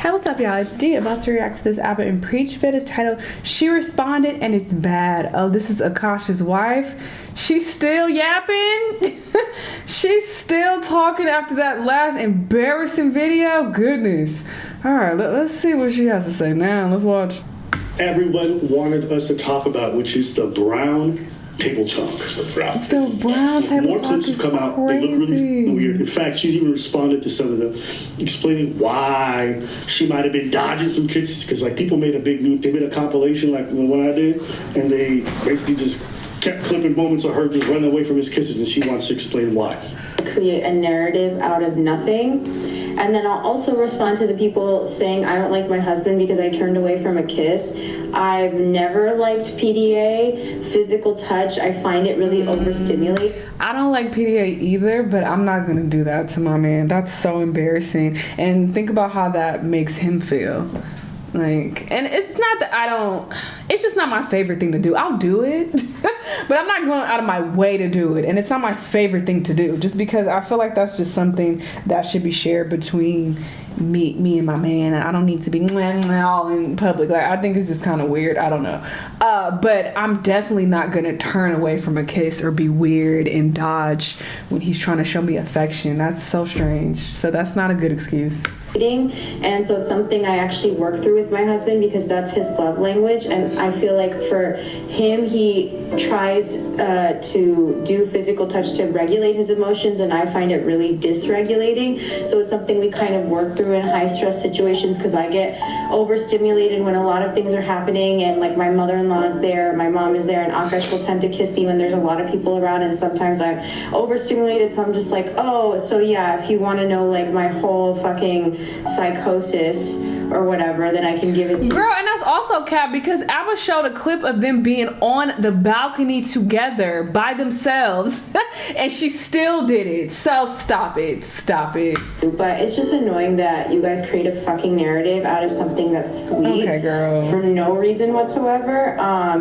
Hey, what's up, y'all? It's Dee about to react to this Abba and Preach vid. It's titled She Responded and It's Bad. Oh, this is Akaash's wife. She's still yapping. She's still talking after that last embarrassing video. Goodness. All right, let's see what she has to say now. Let's watch. Everyone wanted us to talk about, which is the brown table talk. It's the brown table More talk. clips have come out. They look really weird. In fact, she's even responded to some of them, explaining why she might have been dodging some kisses. Because like people made a big new, they made a compilation like what I did, and they basically just kept clipping moments of her just running away from his kisses, and she wants to explain why. Create a narrative out of nothing. And then I'll also respond to the people saying I don't like my husband because I turned away from a kiss. I've never liked PDA, physical touch. I find it really overstimulating. I don't like PDA either, but I'm not gonna do that to my man. That's so embarrassing. And think about how that makes him feel. Like, and it's not that I don't, it's just not my favorite thing to do. I'll do it, but I'm not going out of my way to do it. And it's not my favorite thing to do just because I feel like that's just something that should be shared between me and my man. I don't need to be all in public. Like, I think it's just kind of weird. I don't know. But I'm definitely not going to turn away from a kiss or be weird and dodge when he's trying to show me affection. That's so strange. So that's not a good excuse. And so it's something I actually work through with my husband because that's his love language. And I feel like for him, he tries to do physical touch to regulate his emotions, and I find it really dysregulating. So it's something we kind of work through in high stress situations because I get overstimulated when a lot of things are happening, and like my mother-in-law is there, my mom is there, and Akaash will tend to kiss me when there's a lot of people around, and sometimes I'm overstimulated, so I'm just like, oh, so yeah, if you want to know like my whole fucking psychosis or whatever, then I can give it to you. Girl, and that's also cap because Abba showed a clip of them being on the balcony together by themselves and she still did it. So stop it. Stop it. But it's just annoying that you guys create a fucking narrative out of something that's sweet. Okay, girl. For no reason whatsoever,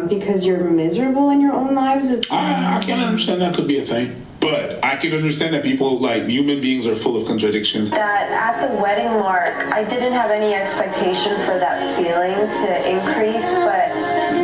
because you're miserable in your own lives. I can understand that could be a thing. But I can understand that people, like, human beings are full of contradictions. That at the wedding mark, I didn't have any expectation for that feeling to increase, but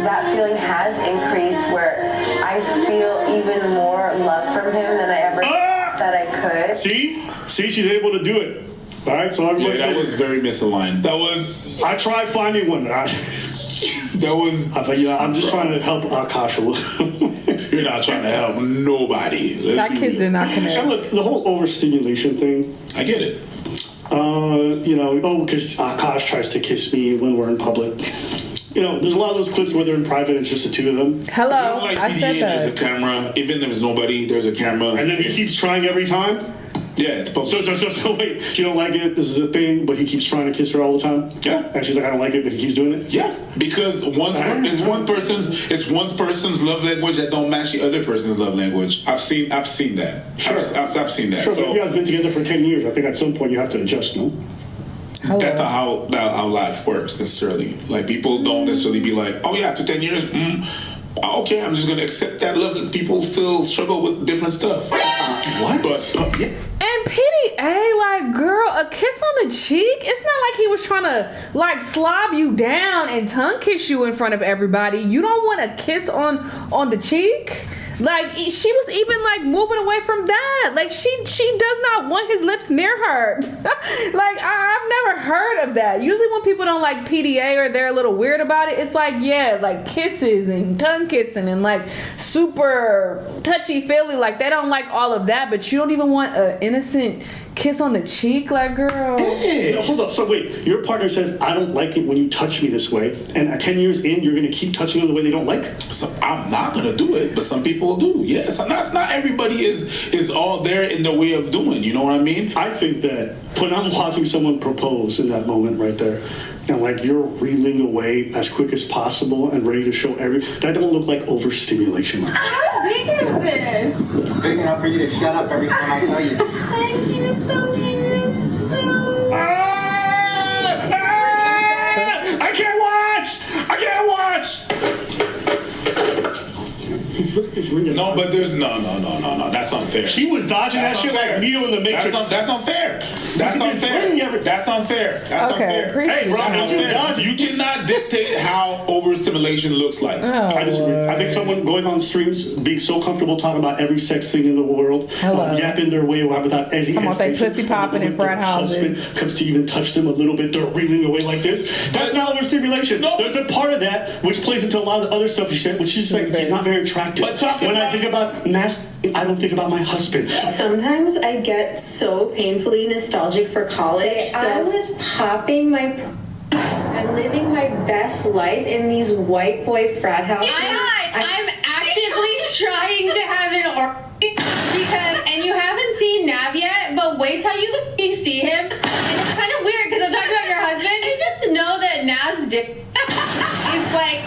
that feeling has increased where I feel even more love from him than I ever thought that I could. See, she's able to do it. All right, so everybody that was very misaligned. That was. I tried finding one. That was. I'm just trying to help Akaash a little. You're not trying to help nobody. That kid did not connect. And look, the whole overstimulation thing. I get it. Because Akaash tries to kiss me when we're in public. You know, there's a lot of those clips where they're in private and it's just the two of them. Hello, Like I said that. There's a camera. Even if there's nobody, there's a camera. And then he keeps trying every time. Yeah, it's public. So wait, she don't like it, this is a thing, but he keeps trying to kiss her all the time? Yeah. And she's like, I don't like it, but he keeps doing it? Yeah, because it's one person's love language that don't match the other person's love language. I've seen that. Sure. I've seen that. Sure, So but you guys been together for 10 years. I think at some point you have to adjust, no? Hello. that's not how life works necessarily. Like, people don't necessarily be like, oh yeah, after 10 years, okay, I'm just gonna accept that love. If people still struggle with different stuff. What? But yeah. And PDA, like, girl, a kiss on the cheek? It's not like he was trying to, like, slob you down and tongue kiss you in front of everybody. You don't want a kiss on the cheek? Like, she was even, like, moving away from that. Like, she does not want his lips near her. Like, I've never heard of that. Usually when people don't like PDA or they're a little weird about it, it's like, yeah, like kisses and tongue kissing and, like, super touchy-feely. Like, they don't like all of that, but you don't even want an innocent kiss on the cheek, like, girl. Hey, hold up. So wait, your partner says, I don't like it when you touch me this way. And at 10 years in, you're going to keep touching them the way they don't like? So I'm not gonna do it, but some people do. Yes, and not everybody is all there in the way of doing. You know what I mean? I think that when I'm watching someone propose in that moment right there, and like you're reeling away as quick as possible and ready to show that don't look like overstimulation. How big is this? Big enough for you to shut up every time I tell you. Thank you so much. I can't watch! No, but there's no. That's unfair. She was dodging that shit like Neo in the Matrix. That's unfair. That's unfair. That's unfair. That's Okay, unfair. appreciate Hey, bro, that. if you dodge You cannot dictate how overstimulation looks like. Oh, I disagree. I think Lord. someone going on streams, being so comfortable talking about every sex thing in the world, Hello. yapping their way without any Come on, they hesitation, pussy popping in and their frat houses. husband comes to even touch them a little bit, they're reeling away like this. That's not overstimulation. No. There's a part of that which plays into a lot of the other stuff you said, which is like he's not very attractive. But talking when I about- think about I don't think about my husband. Sometimes I get so painfully nostalgic for college. I was popping my and living my best life in these white boy frat houses. I'm actively trying to have an orgy because, and you haven't seen Nav yet, but wait till you fucking see him. And it's kind of weird because I'm talking about your husband. You just know that Nav's dick is like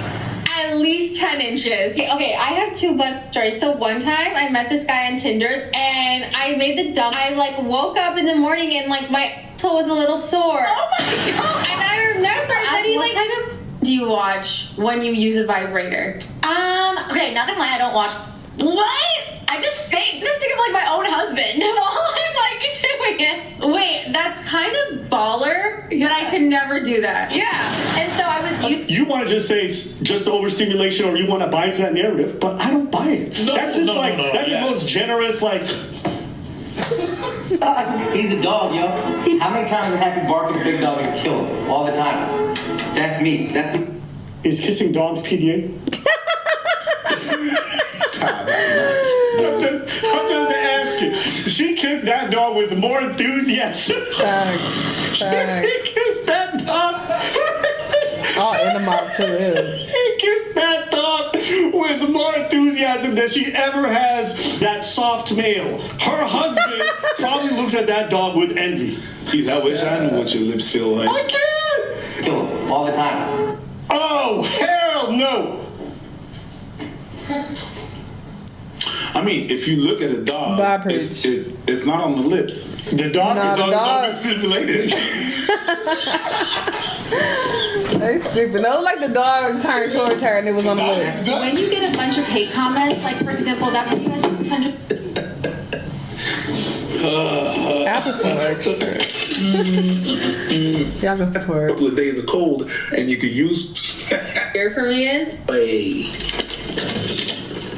at least 10 inches. Okay, I have two fun stories. So one time I met this guy on Tinder and I made the dump. I like woke up in the morning and like my toe was a little sore. Oh my god! And I remember that he like. What kind of do you watch when you use a vibrator? Okay, not gonna lie, I don't watch. What? I just think of like my own husband while I'm like doing it. Wait, that's kind of baller, but I could never do that. Yeah, and so I was. You want to just say it's just overstimulation, or you want to buy into that narrative, but I don't buy it. No, that's just no, like no, that's yeah. the most generous like. He's a dog, yo. How many times have Happy barking a big dog and kill him? All the time. That's me. That's me. Is kissing dogs PDA? I'm just asking. She kissed that dog with more enthusiasm. Facts. She Facts. kissed that dog. All in the mouth to live. She kissed that dog with more enthusiasm than she ever has that soft male. Her husband probably looks at that dog with envy. Jeez, I wish I knew what your lips feel like. I can't. Kill him. All the time. Oh, hell no. I mean, if you look at a dog, Bye, it's not on the lips. The dog Nah, is the on dog- Overstimulated. They stupid. That was like the dog turned towards her and it was on the lips. When you get a bunch of hate comments, like for example, that video has 600. Apple so extra. Y'all go support. Couple of days of cold, and you could use. Year for me is. Hey.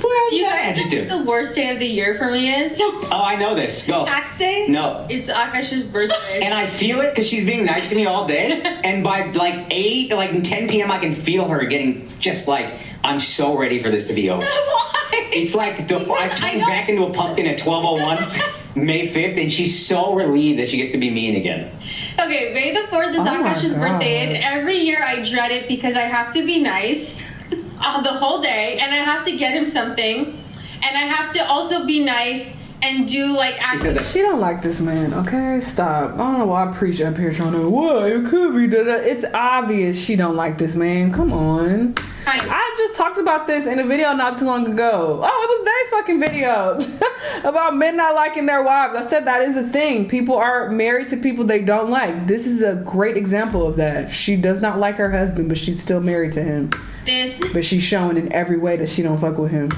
Well, You yeah, guys know adjective. what the worst day of the year for me is? Oh, I know this. Go. Tax day? No. It's Akaash's birthday. And I feel it because she's being nice to me all day. And by like 8, like 10 p.m., I can feel her getting just like, I'm so ready for this to be over. Why? It's like I turned back into a pumpkin at 12:01, May 5th, and she's so relieved that she gets to be mean again. Okay, May the 4th is Oh my Akaash's God. birthday, and every year I dread it because I have to be nice the whole day, and I have to get him something, and I have to also be nice and do like She said that. She don't like this man, okay? Stop. I don't know why I preach up here trying to, what? It could be that. It's obvious she don't like this man. Come on. I just talked about this in a video not too long ago. Oh, it was their fucking video about men not liking their wives. I said that is a thing. People are married to people they don't like. This is a great example of that. She does not like her husband, but she's still married to him. But she's showing in every way that she don't fuck with him.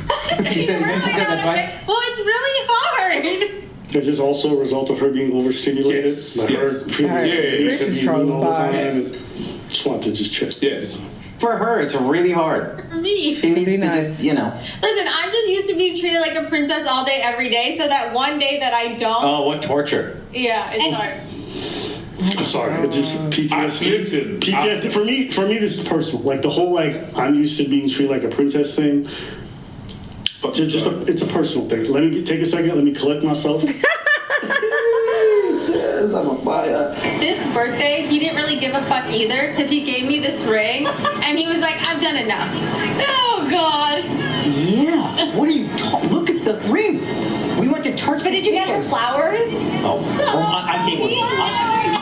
She said that's right. Well, it's really hard. Is this also a result of her being overstimulated? Yes, Like yes. her All right. to Christian's be trolling mean all the time. bias. And just want to just check. Yes. For her, it's really hard. For me. She needs be to nice. just, you know. Listen, I'm just used to being treated like a princess all day, every day, so that one day that I don't, Oh, what torture. yeah, it's hard. I'm sorry. It's just Listen, PTSD. For me, this is personal. Like the whole I'm used to being treated like a princess thing. It's a personal thing. Let me take a second. Let me collect myself. Yes, I'm a fire. This birthday, he didn't really give a fuck either because he gave me this ring and he was like, I've done enough. Oh, God. Yeah. What are you look at the ring. We went to Turks. But did you get her flowers? Oh, I hate women.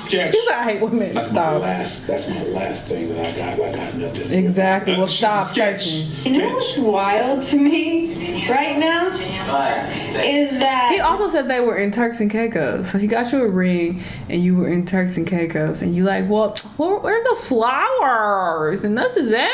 Sketch. She's like, I hate women. That's my Stop. last thing that I got. I got nothing. Exactly. Well, stop Sketch. searching. You know what's wild to me right now is that He also said they were in Turks and Caicos. So he got you a ring and you were in Turks and Caicos. And you like, well, where's the flowers? And this is it?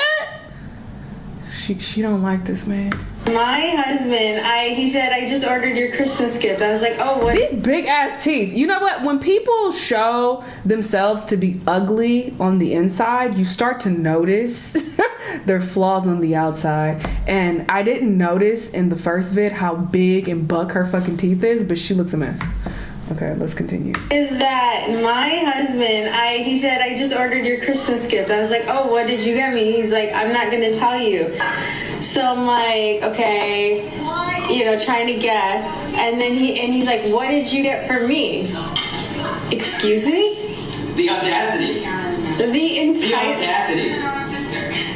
She don't like this man. My husband, he said, I just ordered your Christmas gift. I was like, oh, what? These big ass teeth. You know what? When people show themselves to be ugly on the inside, you start to notice their flaws on the outside. And I didn't notice in the first vid how big and buck her fucking teeth is, but she looks a mess. Okay, let's continue. Is that my husband, he said, I just ordered your Christmas gift. I was like, oh, what did you get me? He's like, I'm not going to tell you. So I'm like, okay, trying to guess. And then he's like, what did you get for me? Excuse me? The audacity.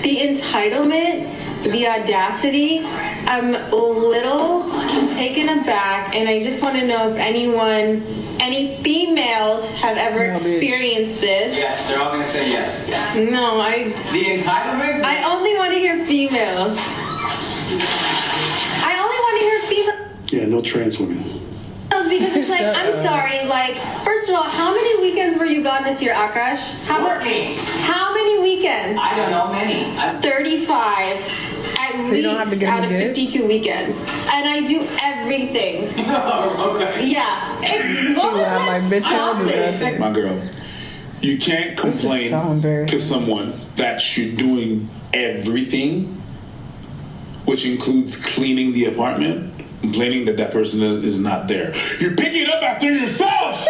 The entitlement, the audacity. I'm a little taken aback, and I just want to know if any females have ever experienced this. Yes, they're all gonna say yes. No, The entitlement? I only want to hear females. I only want to hear females. Yeah, no trans women. Because it's like, I'm sorry, like, first of all, how many weekends were you gone this year, Akaash? How many weekends? I don't know, many. 35 at least out of 52 weekends. And I do everything. Okay. Yeah. What was that? Stop it. My girl, you can't complain to someone that you're doing everything, which includes cleaning the apartment, complaining that that person is not there. You're picking up after yourself.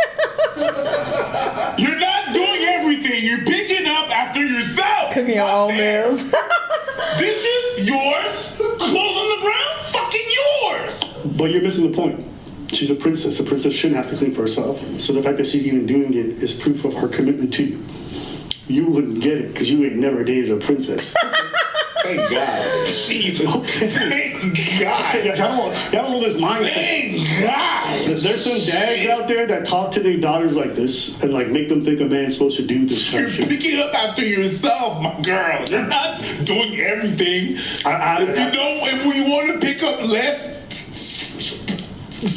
You're not doing everything. You're picking up after yourself. Cooking your own meals. Dishes, yours. Clothes on the ground, fucking yours. But you're missing the point. She's a princess. A princess shouldn't have to clean for herself. So the fact that she's even doing it is proof of her commitment to you. You wouldn't get it because you ain't never dated a princess. Thank God. Jesus. Okay. Thank God. Y'all don't know this mindset. Thank God. There's some dads out there that talk to their daughters like this and like make them think a man's supposed to do this kind You're of shit. picking up after yourself, my girl. You're not doing everything. If we want to pick up less,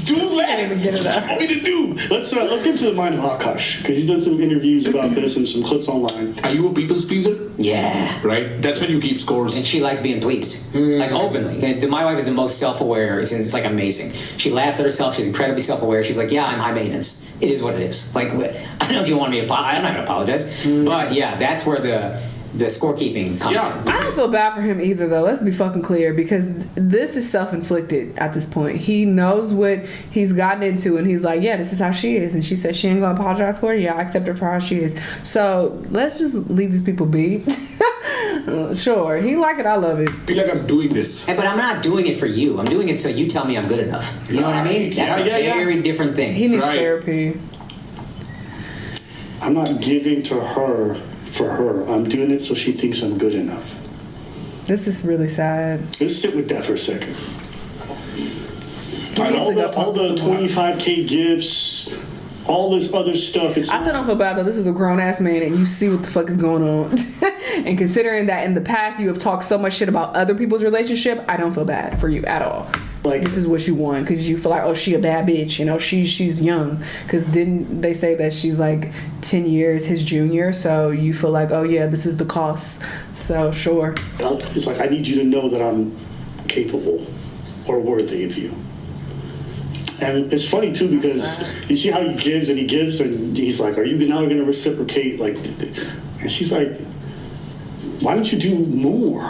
do less. Get it What out. you want me to do? Let's get into the mind of Akaash because he's done some interviews about this and some clips online. Are you a people's pleaser? Yeah. Right? That's when you keep scores. And she likes being pleased, like openly. And my wife is the most self-aware. It's like amazing. She laughs at herself. She's incredibly self-aware. She's like, yeah, I'm high maintenance. It is what it is. Like, I don't know if you want me to apologize. I'm not gonna apologize. But yeah, that's where the scorekeeping comes in. I don't feel bad for him either, though. Let's be fucking clear, because this is self-inflicted at this point. He knows what he's gotten into, and he's like, yeah, this is how she is. And she said she ain't gonna apologize for it. Yeah, I accept her for how she is. So let's just leave these people be. Sure, he like it, I love it. I feel like I'm doing this. But I'm not doing it for you. I'm doing it so you tell me I'm good enough. You know what I mean? That's a very different thing. He needs Right. therapy. I'm not giving to her for her. I'm doing it so she thinks I'm good enough. This is really sad. Let's sit with that for a second. He needs to go talk All to the someone. 25K gifts, all this other stuff. It's I still don't feel bad though. This is a grown ass man and you see what the fuck is going on. And considering that in the past you have talked so much shit about other people's relationship, I don't feel bad for you at all. like This is what you want because you feel like, oh, she a bad bitch, you know, she's young. Because didn't they say that she's like 10 years his junior? So you feel like, oh yeah, this is the cost. So sure. it's like I need you to know that I'm capable or worthy of you. And it's funny too because you see how he gives and he's like, are you now going to reciprocate? Like, and she's like, why don't you do more?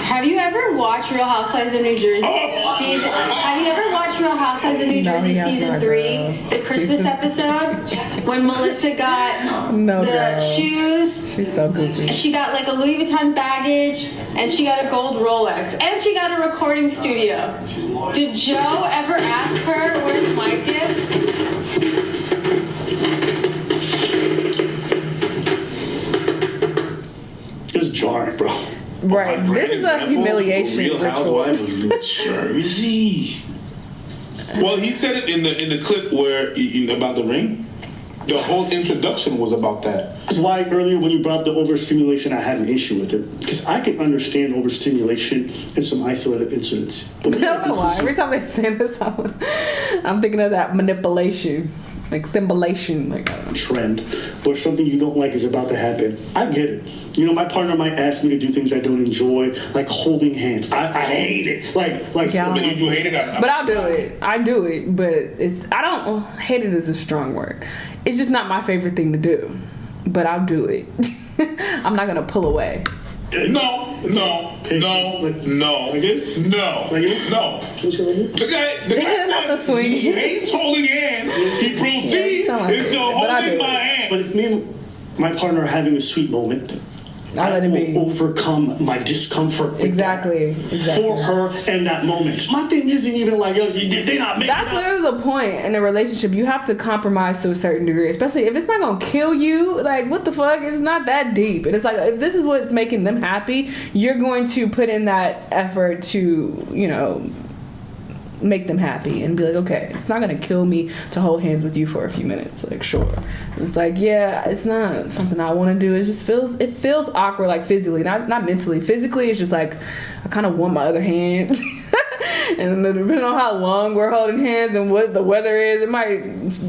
Have you ever watched Real Housewives of New Jersey? Have you ever watched Real Housewives of New No, Jersey he has season not, 3, girl. the Christmas episode, when Melissa got No, the girl. shoes? She's so goofy. She got like a Louis Vuitton baggage, and she got a gold Rolex, and she got a recording studio. Did Joe ever ask her, where's my gift? It's jarring, bro. Right. My This is a example, humiliation Real ritual. Housewives of New Jersey. Well, he said it in the clip where about the ring. The whole introduction was about that. That's why earlier when you brought up the overstimulation, I had an issue with it. Because I can understand overstimulation in some isolated incidents. But I don't know why. Every time they say this, I'm thinking of that manipulation. like symbolization, like I don't know. Trend, or something you don't like is about to happen. I get it. You know, my partner might ask me to do things I don't enjoy, like holding hands. I hate it. Like Yeah. You hate it. But I'll do it. I do it, but I don't hate it is a strong word. It's just not my favorite thing to do, but I'll do it. I'm not gonna pull away. No. Like this? No. Like this? No. The guy Not the said swing. he hates holding hands. He proceeds Yeah, it's into not like that, but I holding do my it. hand. But if me and my partner are having a sweet moment, I'll let I it will be. overcome my discomfort with Exactly. for her in that moment. My thing isn't even like, yo, they're not making That's up. literally the point in a relationship. You have to compromise to a certain degree, especially if it's not gonna kill you. Like, what the fuck? It's not that deep. And it's like, if this is what's making them happy, you're going to put in that effort to, you know, make them happy and be like, okay, it's not gonna kill me to hold hands with you for a few minutes. Like, sure. It's like, yeah, it's not something I want to do. It just feels awkward, like physically, not mentally. Physically, it's just like I kind of want my other hand. And depending on how long we're holding hands and what the weather is, it might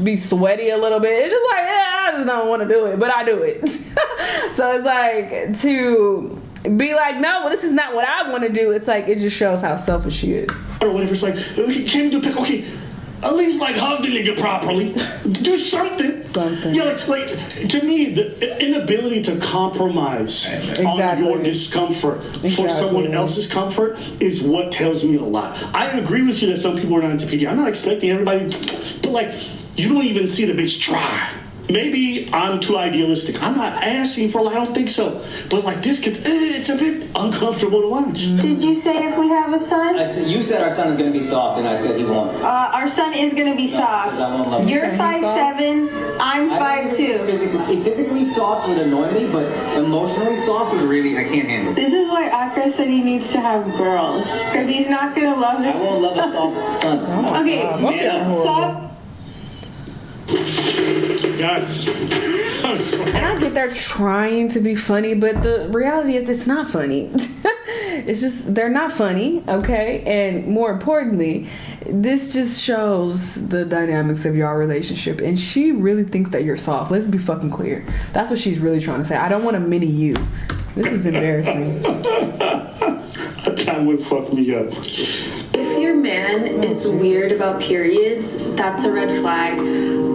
be sweaty a little bit. It's just like, yeah, I just don't want to do it, but I do it. So it's like, to be like, no, well, this is not what I want to do. It's like, it just shows how selfish she is. Or whatever, it's like, okay, can you do pick? Okay, at least like hug the nigga properly. Do something. Something. Yeah, like to me, the inability to compromise on your discomfort for someone else's comfort is what tells me a lot. I agree with you that some people are not into PD. I'm not expecting everybody, but like, you don't even see the bitch try. Maybe I'm too idealistic. I'm not asking for, I don't think so. But like this, it's a bit uncomfortable to watch. Did you say if we have a son? You said our son is going to be soft, and I said he won't. Our son is going to be soft. You're 5'7", I'm 5'2". Physically soft would annoy me, but emotionally soft would really, I can't handle it. This is why Akaash said he needs to have girls, because he's not going to love I this. won't love a soft son. Okay, Man up. soft. Guys. And I get they're trying to be funny, but the reality is it's not funny. It's just, they're not funny, okay? And more importantly, this just shows the dynamics of your relationship. And she really thinks that you're soft. Let's be fucking clear. That's what she's really trying to say. I don't want a mini you. This is embarrassing. That would fuck me up. If your man is weird about periods, that's a red flag.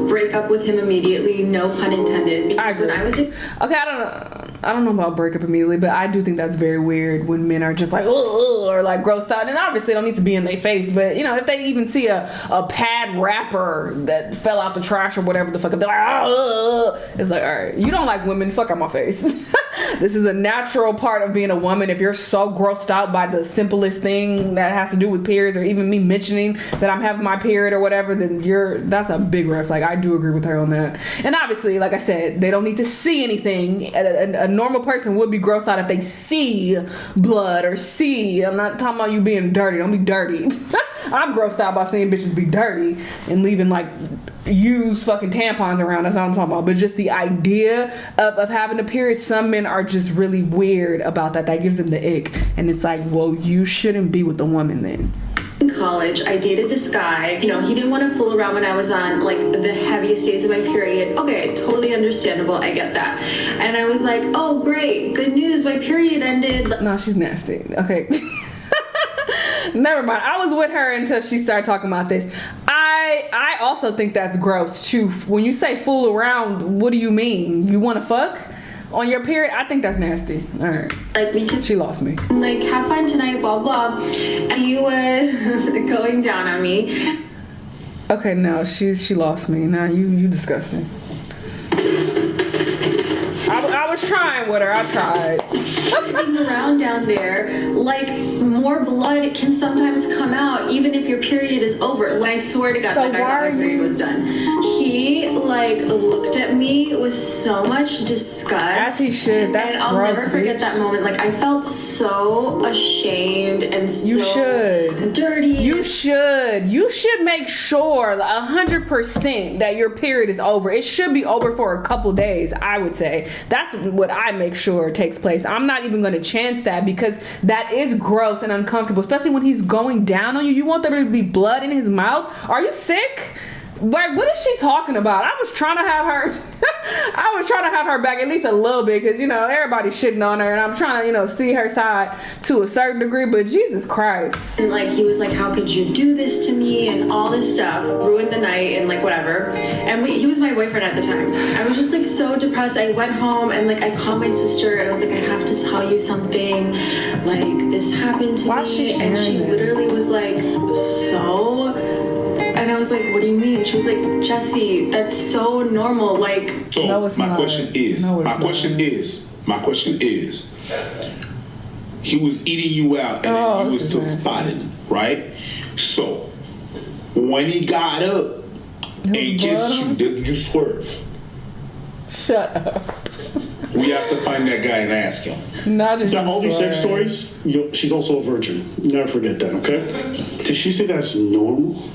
Break up with him immediately, no pun intended. I agree. Okay, I don't know about break up immediately, but I do think that's very weird when men are just like, ugh, or like grossed out. And obviously, they don't need to be in their face, but you know, if they even see a pad wrapper that fell out the trash or whatever the fuck, they're like, oh, it's like, all right, you don't like women, fuck out my face. This is a natural part of being a woman. If you're so grossed out by the simplest thing that has to do with periods, or even me mentioning that I'm having my period or whatever, then that's a big red flag. I do agree with her on that. And obviously, like I said, they don't need to see anything. A normal person would be grossed out if they see blood or see. I'm not talking about you being dirty. Don't be dirty. I'm grossed out by seeing bitches be dirty and leaving like used fucking tampons around. That's what I'm talking about. But just the idea of having a period, some men are just really weird about that. That gives them the ick. And it's like, well, you shouldn't be with the woman then. In college, I dated this guy. You know, he didn't want to fool around when I was on like the heaviest days of my period. Okay, totally understandable. I get that. And I was like, oh, great. Good news. My period ended. No, she's nasty. Okay. Never mind. I was with her until she started talking about this. I also think that's gross too. When you say fool around, what do you mean? You want to fuck on your period? I think that's nasty. All right. Like she lost me. Like, have fun tonight, blah blah. And he was going down on me. Okay, no, she lost me. Now you disgusting. I was trying with her. I tried. Around down there, like more blood can sometimes come out even if your period is over. Like, I swear to God, so like I thought my period was done. He like looked at me with so much disgust. As he should. That's and I'll gross, never forget bitch. that moment. Like I felt so ashamed and so dirty. You should make sure 100% that your period is over. It should be over for a couple days, I would say. That's what I make sure takes place. I'm not even going to chance that because that is gross and uncomfortable, especially when he's going down on you. You want there to be blood in his mouth? Are you sick? Like, what is she talking about? I was trying to have her back at least a little bit, because, you know, everybody's shitting on her, and I'm trying to, you know, see her side to a certain degree, but Jesus Christ. And like, he was like, how could you do this to me, and all this stuff, ruined the night, and like whatever. And he was my boyfriend at the time. I was just like so depressed. I went home and like I called my sister and I was like, I have to tell you something, like this happened to me. And she literally was like, so? And I was like, what do you mean? She was like, Jessie, that's so normal. Like, so no, it's my not. question is, my question is, he was eating you out and then you was still spotting, right? So when he got up and kissed you, did you swerve? Shut up. We have to find that guy and ask him. All these sex stories, she's also a virgin. Never forget that, okay? Did she say that's normal?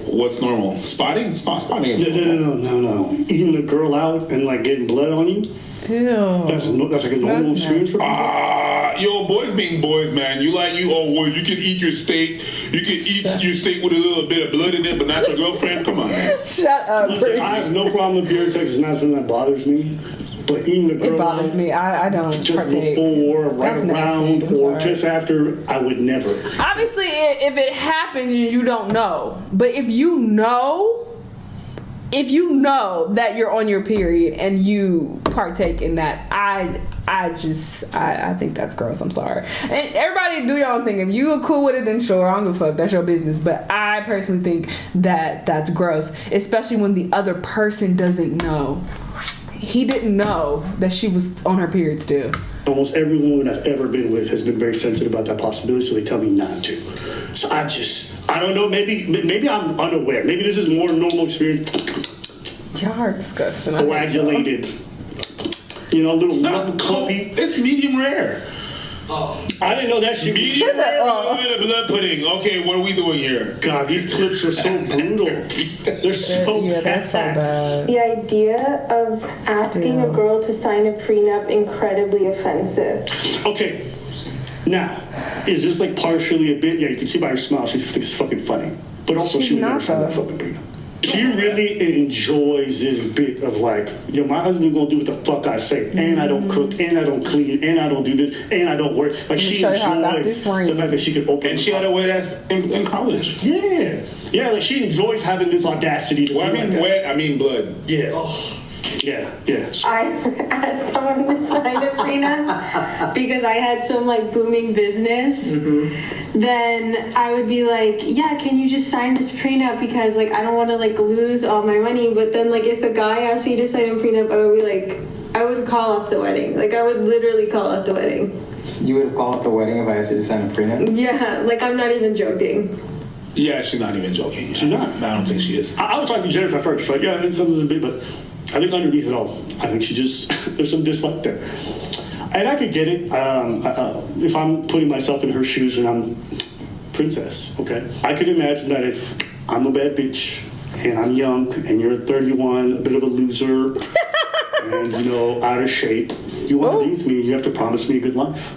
What's normal? Spotting? It's not spotting. No. Eating a girl out and like getting blood on you? Ew. That's like a normal experience for people? Yo, boys being boys, man. You can eat your steak. You can eat your steak with a little bit of blood in it, but not your girlfriend? Come on, man. Shut up. Listen, I have no problem with pure sex. It's not something that bothers me. But eating a girl it bothers me. I don't just partake. Before, right around, or just after, I would never. Obviously, if it happens, you don't know. But if you know that you're on your period and you partake in that, I think that's gross. I'm sorry. And everybody do your own thing. If you are cool with it, then sure, I don't give a fuck. That's your business. But I personally think that that's gross, especially when the other person doesn't know. He didn't know that she was on her period still. Almost every woman I've ever been with has been very sensitive about that possibility, so they tell me not to. So I don't know, maybe I'm unaware. Maybe this is more normal experience. Y'all are disgusting. Coagulated. You know, a little clumpy. It's medium rare. I didn't know that shit. Medium rare with a little bit of blood pudding. Okay, what are we doing here? God, these clips are so brutal. They're so bad. The idea of asking a girl to sign a prenup incredibly offensive. Okay, now, is this like partially a bit? Yeah, you can see by her smile, she thinks it's fucking funny. But also, she would never sign that fucking prenup. She really enjoys this bit of like, yo, my husband gonna do what the fuck I say, and I don't cook, and I don't clean, and I don't do this, and I don't work. Like, she enjoys the fact that she can open. And she had a wet ass in college. Yeah, like she enjoys having this audacity to. Well, I mean wet, I mean blood. Yeah. Yeah. I asked someone to sign a prenup because I had some like booming business. Then I would be like, yeah, can you just sign this prenup because like I don't want to like lose all my money. But then like if a guy asked me to sign a prenup, I would be like, I would call off the wedding. Like I would literally call off the wedding. You would have called off the wedding if I asked you to sign a prenup? Yeah, like I'm not even joking. Yeah, she's not even joking. She's not. I don't think she is. I was talking to Jennifer at first. Like, yeah, I think something's a bit, but I think underneath it all, I think she just, there's some dislike there. And I could get it if I'm putting myself in her shoes and I'm princess, okay? I could imagine that if I'm a bad bitch and I'm young and you're 31, a bit of a loser, and, you know, out of shape, you want to be with me, you have to promise me a good life.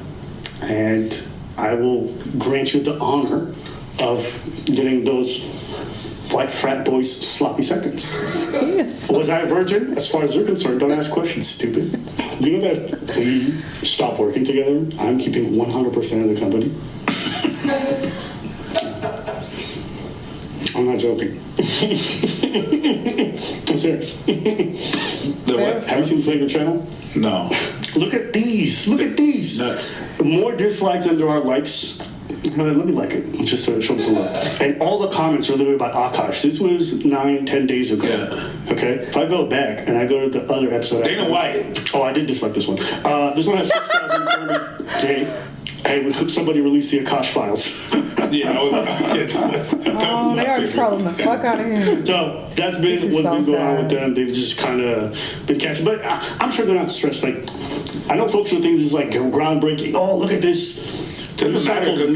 And I will grant you the honor of getting those white frat boys sloppy seconds. Was I a virgin? As far as you're concerned, don't ask questions, stupid. You know that we stop working together, I'm keeping 100% of the company? I'm not joking. I'm serious. The what? Have you seen Flavor Channel? No. Look at these. Look at these. Nuts. More dislikes than there are likes. Let me like it, just to show some love. And all the comments are literally about Akaash. This was 9-10 days ago. Yeah. Okay? If I go back and I go to the other episode. Dana White. Oh, I did dislike this one. This one has 6,030. Hey, somebody released the Akaash files. They are trolling the fuck out of him. So that's been what's been going on with them. They've just kind of been catching. But I'm sure they're not stressed. Like, I know folks with things is like groundbreaking. Oh, look at this. Doesn't matter because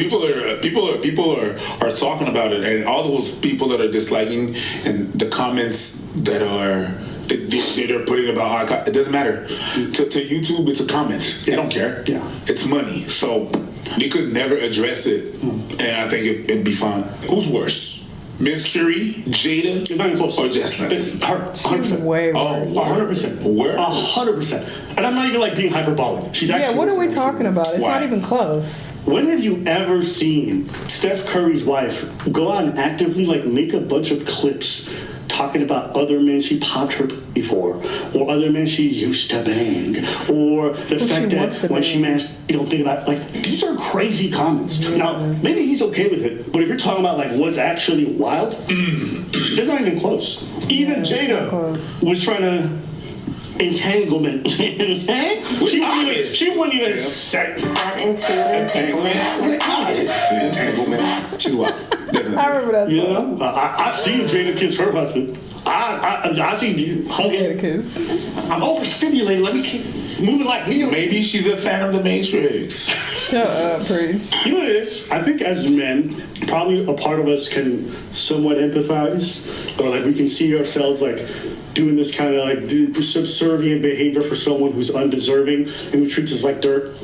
people are talking about it, and all those people that are disliking and the comments that they're putting about Akaash, it doesn't matter. To YouTube, it's a comment. They don't care. Yeah, it's money. So they could never address it, and I think it'd be fine. Who's worse? Mystery, Jada, It's not even close. or Jesslyn? Her, 100%. Way Oh, worse. 100%. Where? 100%. And I'm not even like being hyperbolic. She's actually. Yeah, what are we talking about? It's Why? not even close. When have you ever seen Steph Curry's wife go out and actively like make a bunch of clips talking about other men she popped her before, or other men she used to bang, or the fact that when she managed, think about like these are crazy comments. Yeah. Now maybe he's okay with it, but if you're talking about like what's actually wild, it's not even close. Even Jada was trying to entanglement. She wouldn't even say Entanglement. She's wild. I remember that. You know, I've seen Jada kiss her husband. I seen you hugging. Kiss. I'm overstimulated. Let me keep moving like me. Maybe she's a fan of The Matrix. Shut up, Priest. You know what it is? I think as men, probably a part of us can somewhat empathize, or like we can see ourselves like doing this kind of like subservient behavior for someone who's undeserving and who treats us like dirt.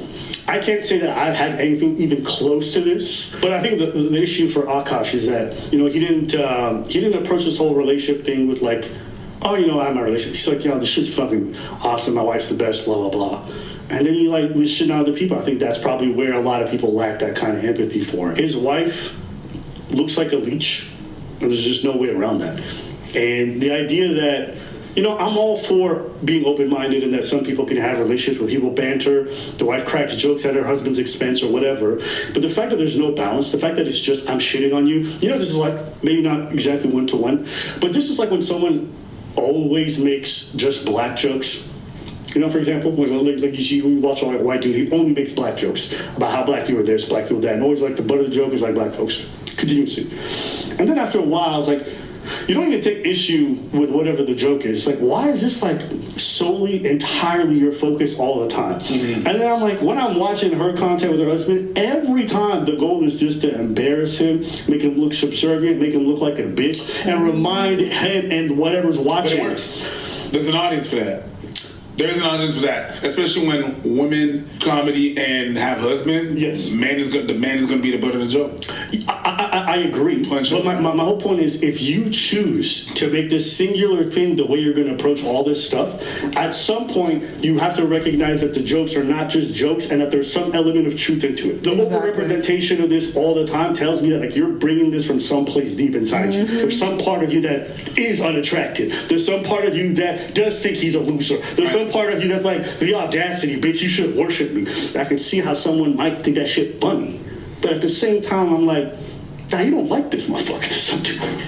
I can't say that I've had anything even close to this, but I think the issue for Akaash is that he didn't approach this whole relationship thing with like, oh, I have my relationship. He's like, this shit's fucking awesome. My wife's the best. Blah blah blah. And then he like was shitting on other people. I think that's probably where a lot of people lack that kind of empathy for him. His wife looks like a leech, and there's just no way around that. And the idea that I'm all for being open-minded and that some people can have relationships where people banter, the wife cracks jokes at her husband's expense or whatever. But the fact that there's no balance, the fact that it's just, I'm shitting on you, this is like, maybe not exactly one-to-one, but this is like when someone always makes just black jokes. For example, like you watch a white dude, he only makes black jokes about how black you were this, black you were that, and always like the butt of the joke is like black folks, continuously. And then after a while, it's like, you don't even take issue with whatever the joke is. Like, why is this like solely, entirely your focus all the time? Mm-hmm. And then I'm like, when I'm watching her content with her husband, every time the goal is just to embarrass him, make him look subservient, make him look like a bitch, and remind him and whatever's watching. But it works. There's an audience for that. There's an audience for that, especially when women comedy and have husband. Yes, the man is going to be the butt of the joke. I agree. But my whole point is, if you choose to make this singular thing the way you're going to approach all this stuff, at some point you have to recognize that the jokes are not just jokes and that there's some element of truth into it. The overrepresentation of this all the time tells me that like you're bringing this from someplace deep inside you. There's some part of you that is unattractive. There's some part of you that does think he's a loser. There's some part of you that's like, the audacity, bitch, you should worship me. I can see how someone might think that shit funny. But at the same time, I'm like, you don't like this motherfucker to some degree.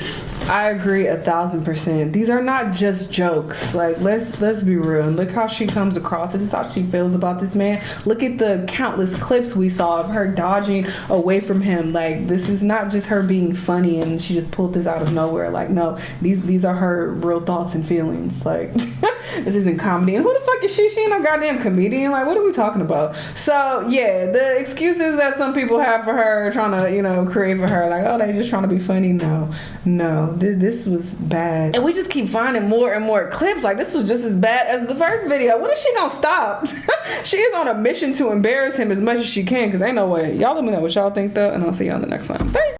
I agree 1,000%. These are not just jokes. Like, let's be real. And look how she comes across. This is how she feels about this man. Look at the countless clips we saw of her dodging away from him. Like, this is not just her being funny and she just pulled this out of nowhere. Like, no, these are her real thoughts and feelings. Like, this isn't comedy. And who the fuck is she? She ain't no goddamn comedian. Like, what are we talking about? So, yeah, the excuses that some people have for her, trying to, create for her, like, oh, they just trying to be funny. No. This was bad. And we just keep finding more and more clips. Like, this was just as bad as the first video. When is she gonna stop? She is on a mission to embarrass him as much as she can, because ain't no way. Y'all let me know what y'all think, though, and I'll see y'all in the next one. Bye.